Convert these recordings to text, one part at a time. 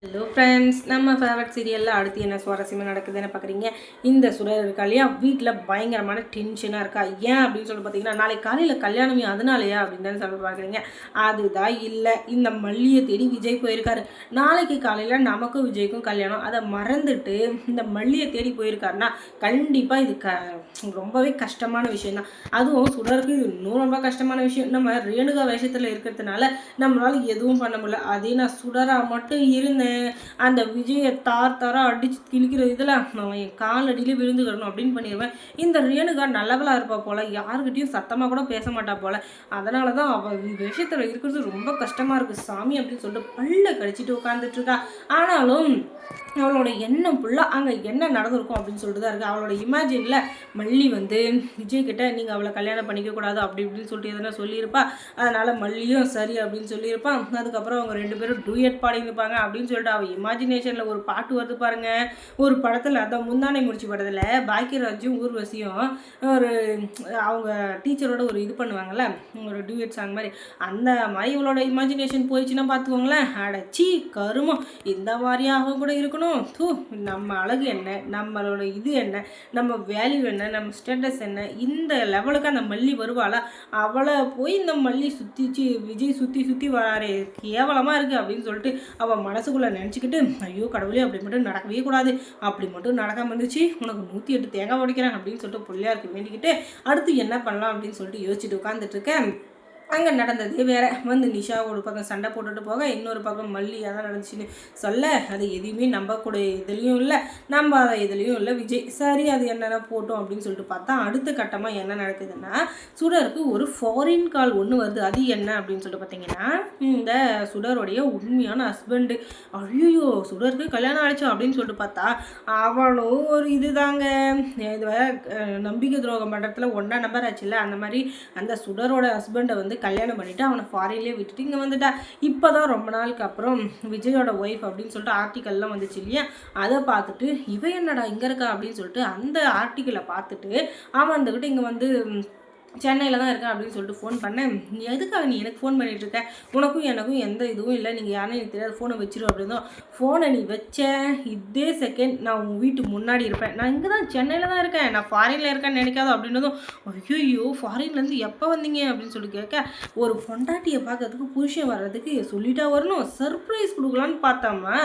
Hello friends, நம்ம favourite சீரியலில் அடுத்து என்ன சுவாரஸ்யமாக நடக்குதுன்னு பார்க்குறீங்க. இந்த சுடர் இருக்கா இல்லையா, வீட்டில் பயங்கரமான டென்ஷனாக இருக்கா. ஏன் அப்படின்னு சொல்லி பார்த்தீங்கன்னா, நாளைக்கு காலையில் கல்யாணமே அதனாலயா அப்படின்னு சொல்லி பார்க்குறீங்க. அதுதான் இல்லை, இந்த மல்லியை தேடி விஜய் போயிருக்காரு. நாளைக்கு காலையில் நமக்கும் விஜய்க்கும் கல்யாணம். அதை மறந்துட்டு இந்த மல்லியை தேடி போயிருக்காருன்னா கண்டிப்பாக இது ரொம்பவே கஷ்டமான விஷயம்தான். அதுவும் சுடருக்கு இது இன்னும் ரொம்ப கஷ்டமான விஷயம். நம்ம ரேணுகா வேஷத்தில் இருக்கிறதுனால நம்மளால எதுவும் பண்ண முடியல. அதே நான் சுடரா மட்டும் இருந்தேன், அந்த விஜயை தாரா அடிச்சு கிழிக்கிற இதில் அவன் என் காலடியிலே விழுந்துக்கிடணும் அப்படின்னு பண்ணிடுவேன். இந்த ரேணுகா நல்லவளாக இருப்பா போல், யாருக்கிட்டையும் சத்தமாக கூட பேச மாட்டா போல். அதனால தான் அவள் விஷயத்தில் இருக்கிறது ரொம்ப கஷ்டமாக இருக்குது சாமி அப்படின்னு சொல்லிட்டு பல்ல கடிச்சிட்டு உட்காந்துட்டு இருக்கா. ஆனாலும் அவளோட எண்ணம் ஃபுல்லாக அங்கே என்ன நடந்திருக்கும் அப்படின்னு சொல்லிட்டு தான் இருக்குது. அவளோட இமேஜினில் மல்லி வந்து விஜய்கிட்ட நீங்கள் அவளை கல்யாணம் பண்ணிக்கக்கூடாது அப்படி இப்படின்னு சொல்லிட்டு எதனா சொல்லியிருப்பா. அதனால் மல்லியும் சரி அப்படின்னு சொல்லியிருப்பான். அதுக்கப்புறம் அவங்க ரெண்டு பேரும் டூயட் பாடியிருப்பாங்க அப்படின்னு சொல்லிட்டு அவள் இமேஜினேஷனில் ஒரு பாட்டு வருது பாருங்க. ஒரு படத்தில் அதான் முந்தானை முடிச்சு படத்தில் பாக்கியராஜும் ஊர்வசியும் ஒரு அவங்க டீச்சரோட ஒரு இது பண்ணுவாங்கள்ல, ஒரு டூயட் சாங் மாதிரி. அந்த மாதிரி இவளோட இமேஜினேஷன் போயிடுச்சுன்னா பார்த்துக்கோங்களேன், அடச்சி கருமம் இந்த மாதிரியாக கூட இருக்கணும். நம்ம அழகு என்ன, நம்மளோட இது என்ன, நம்ம வேல்யூ என்ன, நம்ம ஸ்டேட்டஸ் என்ன, இந்த லெவலுக்கு அந்த மல்லி வருவாளா? அவளை போய் இந்த மல்லி விஜய் சுற்றி வராரே, கேவலமாக இருக்குது அப்படின்னு சொல்லிட்டு அவள் மனசுக்குள்ளே நினச்சிக்கிட்டு, ஐயோ கடவுளே அப்படி மட்டும் நடக்கவே கூடாது, அப்படி மட்டும் நடக்காமல் இருந்துச்சு உனக்கு 108 தேங்காய் உடைக்கிறேன் அப்படின்னு சொல்லிட்டு பிள்ளையாருக்கு வேண்டிக்கிட்டு அடுத்து என்ன பண்ணலாம் அப்படின்னு சொல்லிட்டு யோசிச்சுட்டு உட்காந்துட்டு இருக்கேன். அங்கே நடந்ததே வேறு. வந்து நிஷா ஒரு பக்கம் சண்டை போட்டுட்டு போக, இன்னொரு பக்கம் மல்லி அதான் நடந்துச்சுன்னு சொல்ல, அது எதையுமே நம்பக்கூடிய இதுலேயும் இல்லை, நம்பாத இதுலேயும் இல்லை விஜய். சரி அது என்னென்ன போட்டோம் அப்படின்னு சொல்லிட்டு பார்த்தா அடுத்த கட்டமாக என்ன நடக்குதுன்னா, சுடருக்கு ஒரு ஃபாரின் கால் ஒன்று வருது. அது என்ன அப்படின்னு சொல்லிட்டு பார்த்தீங்கன்னா, இந்த சுடருடைய உண்மையான ஹஸ்பண்டு. ஐயோ சுடருக்கு கல்யாணம் ஆயிடுச்சோ அப்படின்னு சொல்லிட்டு பார்த்தா அவளும் ஒரு இது தாங்க, இது நம்பிக்கை துரோகம் பண்ணுறதுல ஒன்றா நம்பர் ஆச்சுல்ல, அந்த மாதிரி அந்த சுடரோட ஹஸ்பண்டை வந்து கல்யாணம் பண்ணிவிட்டு அவனை ஃபாரின்லேயே விட்டுட்டு இங்கே வந்துட்டா. இப்போ தான் ரொம்ப நாளுக்கு அப்புறம் விஜயோட ஒய்ஃப் அப்படின்னு சொல்லிட்டு ஆர்டிக்கல்லாம் வந்துச்சு இல்லையா, அதை பார்த்துட்டு இவ என்னடா இங்கே இருக்கா அப்படின்னு சொல்லிட்டு அந்த ஆர்டிக்கலை பார்த்துட்டு அவன் வந்துக்கிட்டு இங்கே வந்து சென்னையில் தான் இருக்கேன் அப்படின்னு சொல்லிட்டு ஃபோன் பண்ணேன். எதுக்காக நீ எனக்கு ஃபோன் பண்ணிகிட்ருக்க, உனக்கும் எனக்கும் எந்த இதுவும் இல்லை, நீங்கள் யாரும் எனக்கு தெரியாது, ஃபோனை வச்சிரும் அப்படின்னோ. ஃபோனை நீ வச்ச இதே செகண்ட் நான் உங்கள் வீட்டுக்கு முன்னாடி இருப்பேன், நான் இங்கே தான் சென்னையில் தான் இருக்கேன், நான் ஃபாரினில் இருக்கேன்னு நினைக்காதோ அப்படின்னதும், ஐயோ ஃபாரின்லேருந்து எப்போ வந்தீங்க அப்படின்னு சொல்லி கேட்க, ஒரு பொண்டாட்டியை பார்க்கறதுக்கு புருஷன் வர்றதுக்கு சொல்லிட்டா வரணும், சர்ப்ரைஸ் கொடுக்கலான்னு பார்த்தாமா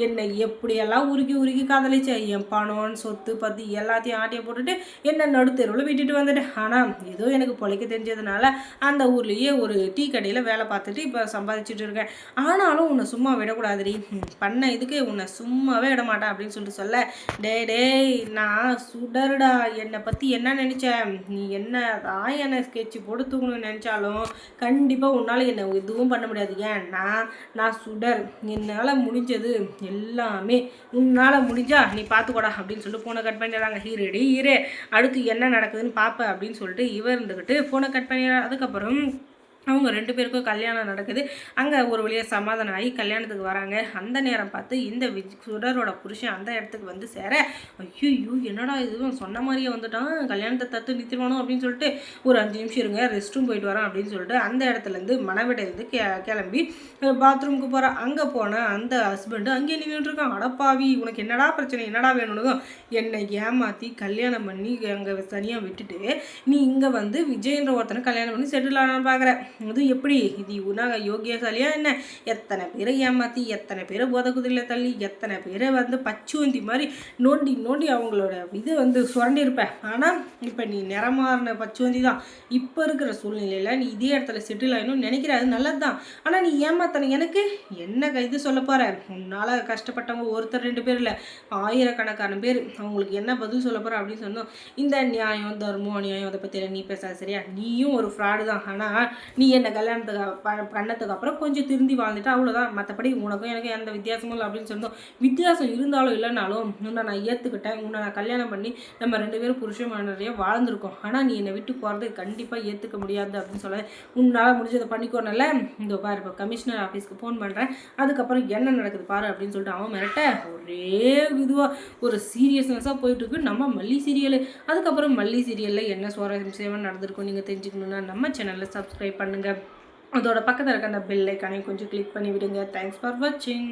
என்னை எப்படியெல்லாம் உருக்கி காதலிச்ச, என் பணம் சொத்து பற்றி எல்லாத்தையும் ஆட்டியை போட்டுட்டு என்னை நடுத்தெருவில் விட்டுட்டு வந்துட்டேன். ஆனால் ஏதோ எனக்கு பொழைக்க தெரிஞ்சதுனால அந்த ஊர்லேயே ஒரு டீ கடையில் வேலை பார்த்துட்டு இப்போ சம்பாதிச்சுட்டு இருக்கேன். ஆனாலும் உன்னை சும்மா விடக்கூடாதுடி, பண்ண இதுக்கு உன்னை சும்மாவே விட மாட்டேன் அப்படின்னு சொல்லிட்டு சொல்ல, டேய் நான் சுடருடா, என்னை பற்றி என்ன நினச்சேன், நீ என்ன தான் என்னை ஸ்கெட்சு போட்டு தூக்கணும்னு நினச்சாலும் கண்டிப்பாக உன்னால் என்னை எதுவும் பண்ண முடியாது. ஏன்னா நான் சுடர், என்னால் முடிஞ்சது எல்லாமே உன்னால் முடிஞ்சா நீ பார்த்துக்கூடா அப்படின்னு சொல்லிட்டு ஃபோனை கட் பண்ணிடுறாங்க. ஹீரே அடுத்து என்ன நடக்குதுன்னு பார்ப்பேன் அப்படின்னு சொல்லிட்டு இவர் இருந்துக்கிட்டு ஃபோனை கட் பண்ணிடுறாரு. அதுக்கப்புறம் அவங்க ரெண்டு பேருக்கும் கல்யாணம் நடக்குது. அங்கே ஒரு வழியாக சமாதானம் ஆகி கல்யாணத்துக்கு வராங்க. அந்த நேரம் பார்த்து இந்த சுடரோட புருஷன் அந்த இடத்துக்கு வந்து சேர, ஐயோ என்னடா இதுவும் சொன்ன மாதிரியே வந்துட்டான், கல்யாணத்தை தத்து நிறுத்திடுவானோ அப்படின்னு சொல்லிட்டு ஒரு 5 நிமிஷம் இருங்க ரெஸ்ட் ரூம் போயிட்டு வரான் அப்படின்னு சொல்லிட்டு அந்த இடத்துலேருந்து மணவீட்டிலேருந்து கிளம்பி பாத்ரூமுக்கு போகிறான். அங்கே போனால் அந்த ஹஸ்பண்டு அங்கேயே நின்றுட்டுருக்கான். அடப்பாவி உனக்கு என்னடா பிரச்சனை, என்னடா வேணும்னு என்னை ஏமாற்றி கல்யாணம் பண்ணி அங்கே தனியாக விட்டுட்டு நீ இங்கே வந்து விஜயன்ற ஒருத்தனை கல்யாணம் பண்ணி செட்டில் ஆனான்னு பார்க்குறேன். அது எப்படி, இது உனக்கு யோகியசாலியா என்ன, எத்தனை பேரை ஏமாற்றி எத்தனை பேரை போதகுதியில் தள்ளி எத்தனை பேரை வந்து பச்சுவந்தி மாதிரி நோண்டி அவங்களோட இது வந்து சுரண்டிருப்பேன். ஆனால் இப்போ நீ நிறமாறின பச்சுவந்தி தான். இப்போ இருக்கிற சூழ்நிலையில் நீ இதே இடத்துல செட்டில் ஆகணும்னு நினைக்கிற, அது நல்லது தான். ஆனால் நீ ஏமாத்தன எனக்கு என்ன இது சொல்ல போகிற, உன்னால் கஷ்டப்பட்டவங்க ஒருத்தர் 2 பேர் இல்லை, ஆயிரக்கணக்கான பேர், அவங்களுக்கு என்ன பதில் சொல்ல போகிற அப்படின்னு சொன்னோம். இந்த நியாயம் தர்மம் அநியாயம் அதை பற்றி நீ பேசாத சரியா, நீயும் ஒரு ஃப்ராடு தான். ஆனால் நீ என்னை கல்யாணத்துக்கு பண்ணதுக்கு அப்புறம் கொஞ்சம் திருந்தி வாழ்ந்துட்டு அவ்வளோதான், மற்றபடி உனக்கும் எனக்கு எந்த வித்தியாசமும் இல்லை அப்படின்னு சொன்னோம். வித்தியாசம் இருந்தாலும் இல்லைனாலும் உன்னை நான் ஏற்றுக்கிட்டேன், உன்னை நான் கல்யாணம் பண்ணி நம்ம 2 பேரும் புருஷன் நிறைய வாழ்ந்துருக்கோம். ஆனால் நீ என்னை விட்டு போகிறது கண்டிப்பாக ஏற்றுக்க முடியாது அப்படின்னு சொல்ல, உன்னால் முடிஞ்சதை பண்ணிக்கோனல, இந்த பாரு இப்போ கமிஷனர் ஆஃபீஸ்க்கு ஃபோன் பண்ணுறேன், அதுக்கப்புறம் என்ன நடக்குது பாரு அப்படின்னு சொல்லிட்டு அவன் மிரட்ட, ஒரே இதுவாக ஒரு சீரியஸ்னஸாக போயிட்டுருக்கு நம்ம மல்லி சீரியல். அதுக்கப்புறம் மல்லி சீரியலில் என்ன சுவாரஸ்யமாக நடந்திருக்கும் நீங்கள் தெரிஞ்சுக்கணுன்னா நம்ம சேனலில் சப்ஸ்கிரைப் பண்ணுங்கள். அதோட பக்கத்தில் இருக்க அந்த பெல் ஐக்கானை கொஞ்சம் கிளிக் பண்ணி விடுங்க. தேங்க்ஸ் ஃபார் வாட்சிங்.